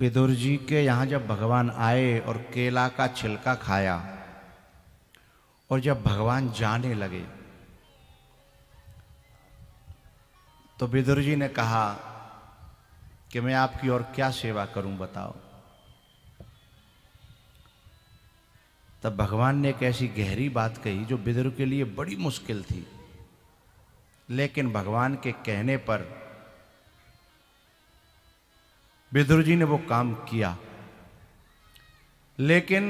विदुर जी के यहाँ जब भगवान आए और केला का छिलका खाया और जब भगवान जाने लगे तो विदुर जी ने कहा कि मैं आपकी और क्या सेवा करूं बताओ। तब भगवान ने एक ऐसी गहरी बात कही जो विदुर के लिए बड़ी मुश्किल थी, लेकिन भगवान के कहने पर विदुर जी ने वो काम किया। लेकिन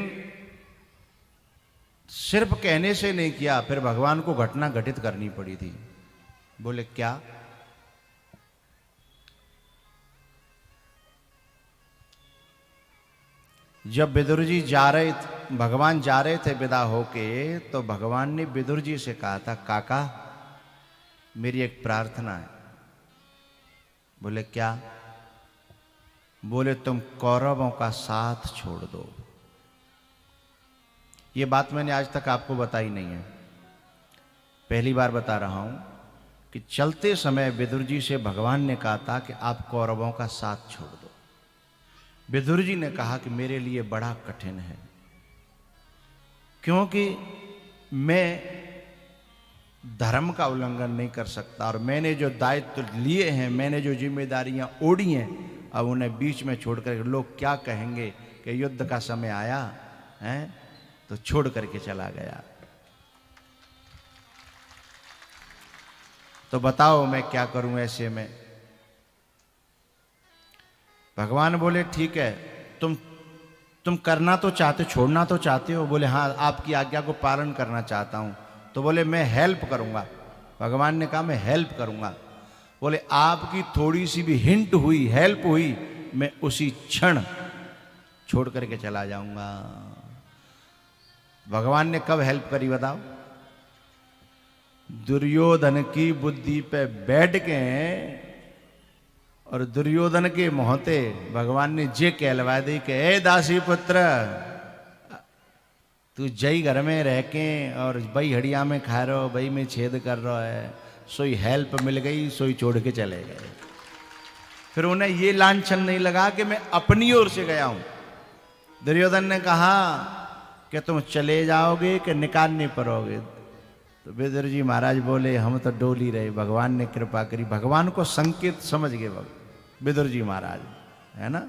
सिर्फ कहने से नहीं किया, फिर भगवान को घटना घटित करनी पड़ी थी। बोले क्या? जब विदुर जी भगवान जा रहे थे विदा होके, तो भगवान ने विदुर जी से कहा था, काका मेरी एक प्रार्थना है। बोले क्या? बोले तुम कौरवों का साथ छोड़ दो। ये बात मैंने आज तक आपको बताई नहीं है, पहली बार बता रहा हूं कि चलते समय विदुर जी से भगवान ने कहा था कि आप कौरवों का साथ छोड़ दो। विदुर जी ने कहा कि मेरे लिए बड़ा कठिन है, क्योंकि मैं धर्म का उल्लंघन नहीं कर सकता और मैंने जो दायित्व लिए हैं, मैंने जो जिम्मेदारियां ओढ़ी हैं, अब उन्हें बीच में छोड़कर लोग क्या कहेंगे कि युद्ध का समय आया है, तो छोड़ करके चला गया। तो बताओ मैं क्या करूं ऐसे में? भगवान बोले ठीक है, तुम करना तो चाहते, छोड़ना तो चाहते हो? बोले हाँ, आपकी आज्ञा को पालन करना चाहता हूं। तो बोले मैं हेल्प करूंगा। भगवान ने कहा मैं हेल्प करूंगा। बोले आपकी थोड़ी सी भी हिंट हुई, हेल्प हुई, मैं उसी क्षण छोड़ करके चला जाऊंगा। भगवान ने कब हेल्प करी बताओ? दुर्योधन की बुद्धि पे बैठ के और दुर्योधन के मोहते भगवान ने जे कहलवा दी कि ए दासी पुत्र, तू जई घर में रह के और बई हड़िया में खा रहो, बई में छेद कर रहा है, सोई हेल्प मिल गई, सोई छोड़ के चले गए। फिर उन्हें ये लांछन नहीं लगा कि मैं अपनी ओर से गया हूं। दुर्योधन ने कहा कि तुम चले जाओगे कि निकालने पड़ोगे? तो विदुर जी महाराज बोले हम तो डोल ही रहे, भगवान ने कृपा करी। भगवान को संकेत समझ गए विदुर जी महाराज, है ना।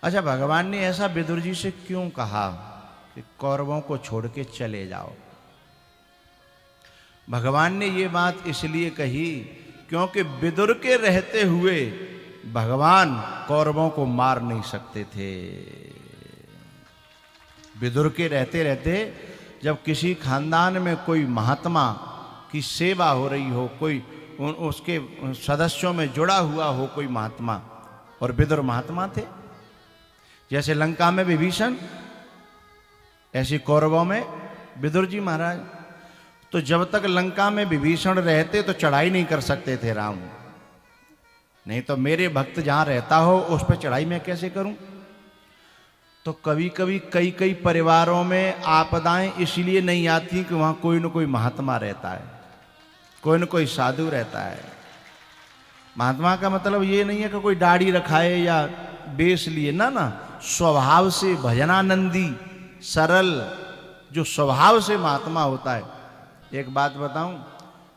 अच्छा, भगवान ने ऐसा विदुर जी से क्यों कहा कि कौरवों को छोड़ के चले जाओ? भगवान ने ये बात इसलिए कही क्योंकि विदुर के रहते हुए भगवान कौरवों को मार नहीं सकते थे। विदुर के रहते रहते जब किसी खानदान में कोई महात्मा की सेवा हो रही हो, कोई उसके सदस्यों में जुड़ा हुआ हो कोई महात्मा, और विदुर महात्मा थे, जैसे लंका में विभीषण, ऐसे कौरवों में विदुर जी महाराज। तो जब तक लंका में विभीषण रहते तो चढ़ाई नहीं कर सकते थे राम, नहीं तो मेरे भक्त जहां रहता हो उस पर चढ़ाई मैं कैसे करूं? तो कभी कभी कई परिवारों में आपदाएं इसलिए नहीं आती कि वहां कोई न कोई महात्मा रहता है, कोई न कोई साधु रहता है। महात्मा का मतलब ये नहीं है कि कोई दाढ़ी रखाए या बेस लिए, ना, स्वभाव से भजनानंदी, सरल, जो स्वभाव से महात्मा होता है। एक बात बताऊं,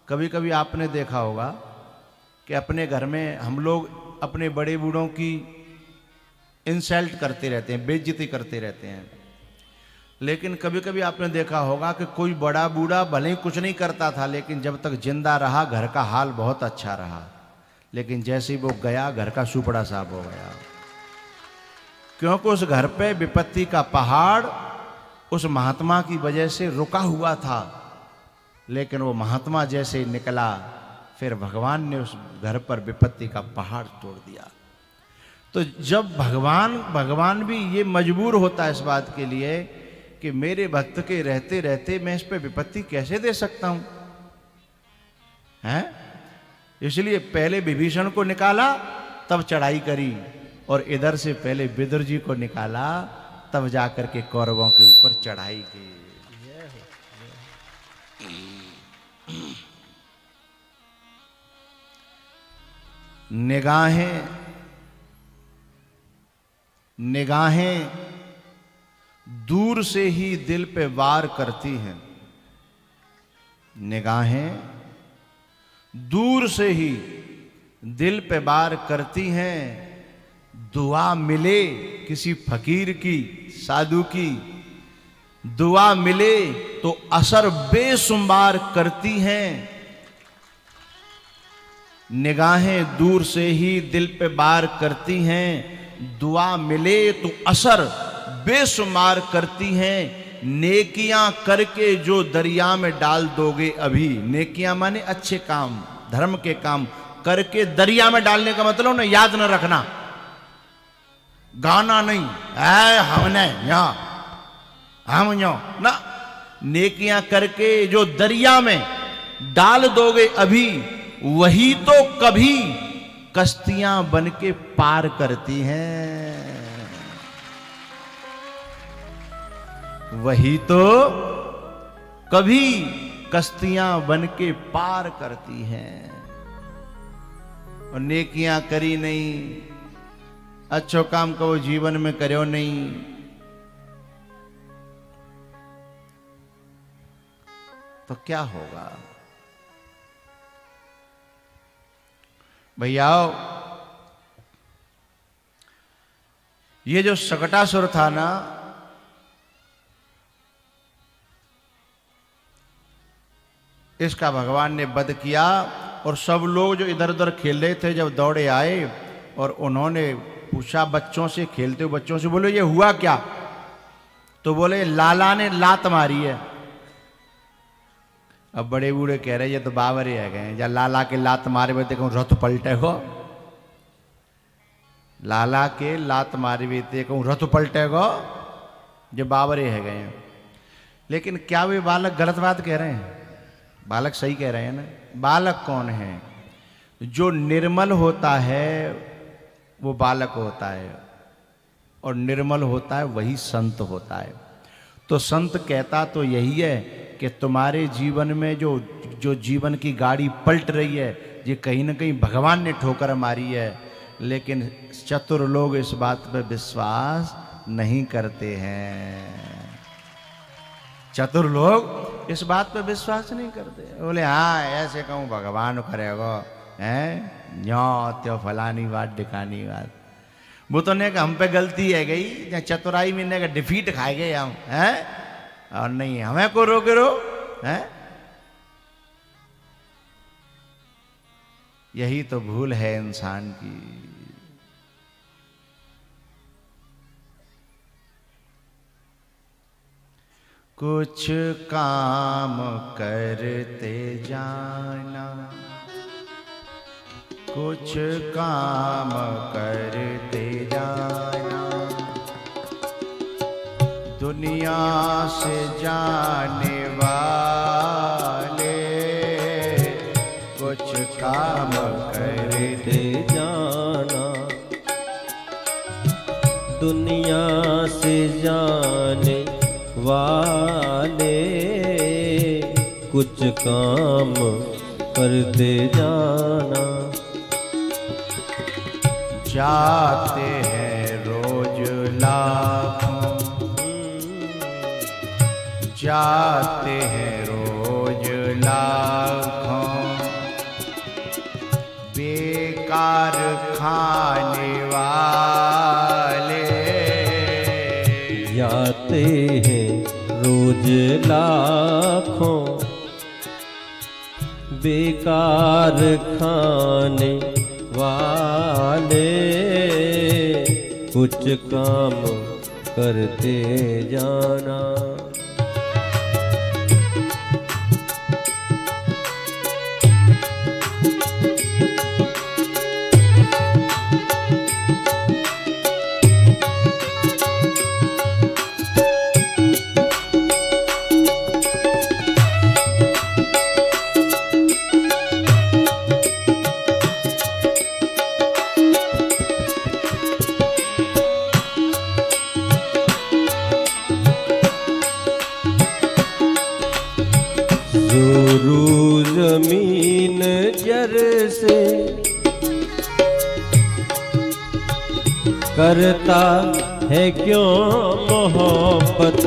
कभी कभी आपने देखा होगा कि अपने घर में हम लोग अपने बड़े बूढ़ों की इंसल्ट करते रहते हैं, बेइज्जती करते रहते हैं, लेकिन कभी कभी आपने देखा होगा कि कोई बड़ा बूढ़ा भले ही कुछ नहीं करता था, लेकिन जब तक जिंदा रहा घर का हाल बहुत अच्छा रहा, लेकिन जैसे ही वो गया घर का सुपड़ा साफ हो गया, क्योंकि उस घर पे विपत्ति का पहाड़ उस महात्मा की वजह से रुका हुआ था। लेकिन वो महात्मा जैसे निकला, फिर भगवान ने उस घर पर विपत्ति का पहाड़ तोड़ दिया। तो जब भगवान भी ये मजबूर होता है इस बात के लिए कि मेरे भक्त के रहते रहते मैं इस पे विपत्ति कैसे दे सकता हूं, हैं? इसलिए पहले विभीषण को निकाला तब चढ़ाई करी, और इधर से पहले विदुर जी को निकाला तब जाकर के कौरवों के ऊपर चढ़ाई की। निगाहें निगाहें दूर से ही दिल पे वार करती हैं, निगाहें दूर से ही दिल पे वार करती हैं। दुआ मिले किसी फकीर की, साधु की, दुआ मिले तो असर बेशुमार करती हैं। निगाहें दूर से ही दिल पे वार करती हैं, दुआ मिले तो असर बेशुमार करती हैं। नेकियां करके जो दरिया में डाल दोगे अभी, नेकियां माने अच्छे काम, धर्म के काम करके दरिया में डालने का मतलब ना याद न रखना, गाना नहीं है हमने यहां हम यो ना, नेकियां करके जो दरिया में डाल दोगे अभी, वही तो कभी कश्तियां बन के पार करती हैं, वही तो कभी कश्तियां बन के पार करती हैं। और नेकियां करी नहीं, अच्छो काम को जीवन में करो नहीं, तो क्या होगा भैया? ये जो शकटासुर था ना, इसका भगवान ने वध किया। और सब लोग जो इधर उधर खेल रहे थे जब दौड़े आए और उन्होंने पूछा बच्चों से, खेलते हुए बच्चों से, बोले ये हुआ क्या? तो बोले लाला ने लात मारी है। अब बड़े बूढ़े कह रहे ये तो बावरे आ गए, या लाला के लात मारे हुए देखो रथ पलटे हो, लाला के लात मारे हुए देखो रथ पलटे हो, जो बावरे है गए। लेकिन क्या वे बालक गलत बात कह रहे हैं? बालक सही कह रहे हैं ना। बालक कौन है? जो निर्मल होता है वो बालक होता है, और निर्मल होता है वही संत होता है। तो संत कहता तो यही है कि तुम्हारे जीवन में जो जीवन की गाड़ी पलट रही है, ये कहीं ना कहीं भगवान ने ठोकर मारी है। लेकिन चतुर लोग इस बात पर विश्वास नहीं करते हैं, चतुर लोग इस बात पर विश्वास नहीं करते। बोले हाँ ऐसे कहूँ भगवान करेगा, हैं यो त्यो फलानी बात ढिकानी बात। वो तो ने हम पे गलती है गई, चतुराई में ने डिफीट खाए गए हम, हैं और नहीं हमें को रोके रो, हैं। यही तो भूल है इंसान की। कुछ काम करते जाना, कुछ काम करते जाना, दुनिया से जाने वाले कुछ काम करते जाना, दुनिया से जाने वाले कुछ काम करते जाना। जाते हैं रोज लाखों, जाते हैं रोज लाखों, बेकार खाने वाले। जाते हैं रोज लाखों, बेकार खाने वाले कुछ काम करते जाना। करता है क्यों मोहब्बत।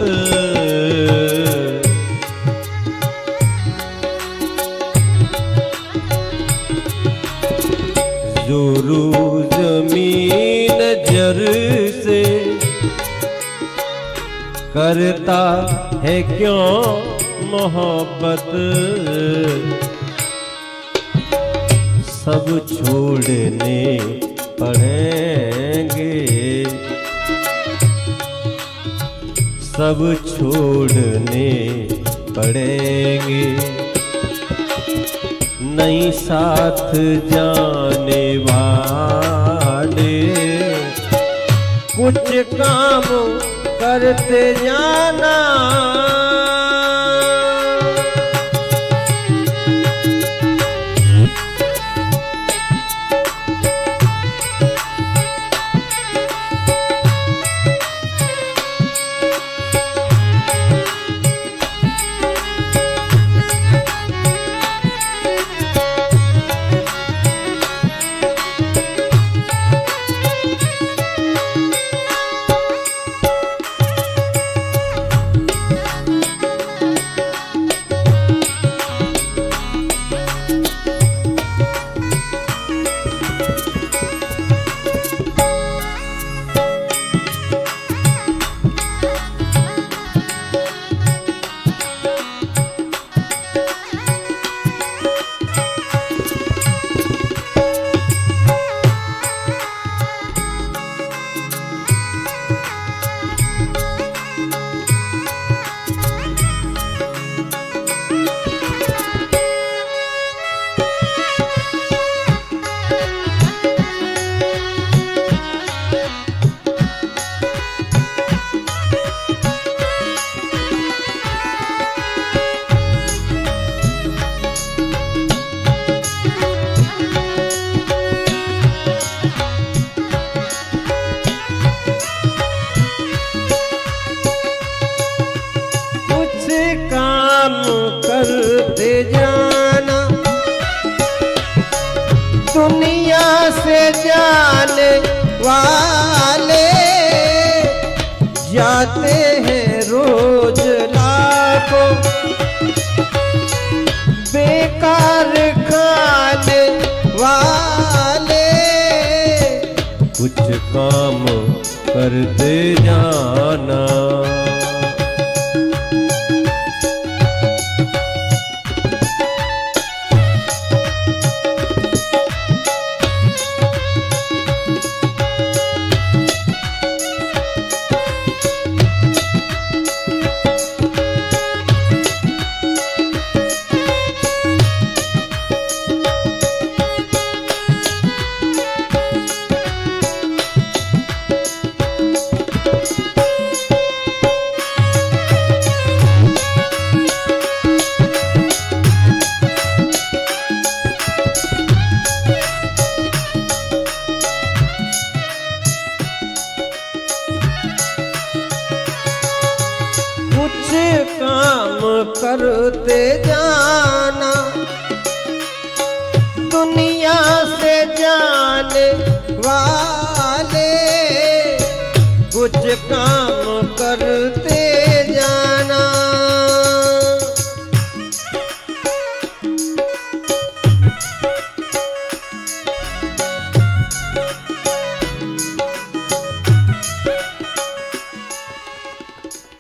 जो रूज ज़मीन जर से करता है क्यों मोहब्बत। सब छोड़ने पड़ेंगे, सब छोड़ने पड़ेंगे। नहीं साथ जाने वाले कुछ काम करते जाना। करते जाना, दुनिया से जाने वाले जाते हैं रोज लाखों, बेकार खाने वाले कुछ काम करते जाना। काम करते जाना, दुनिया से जाने वाले कुछ काम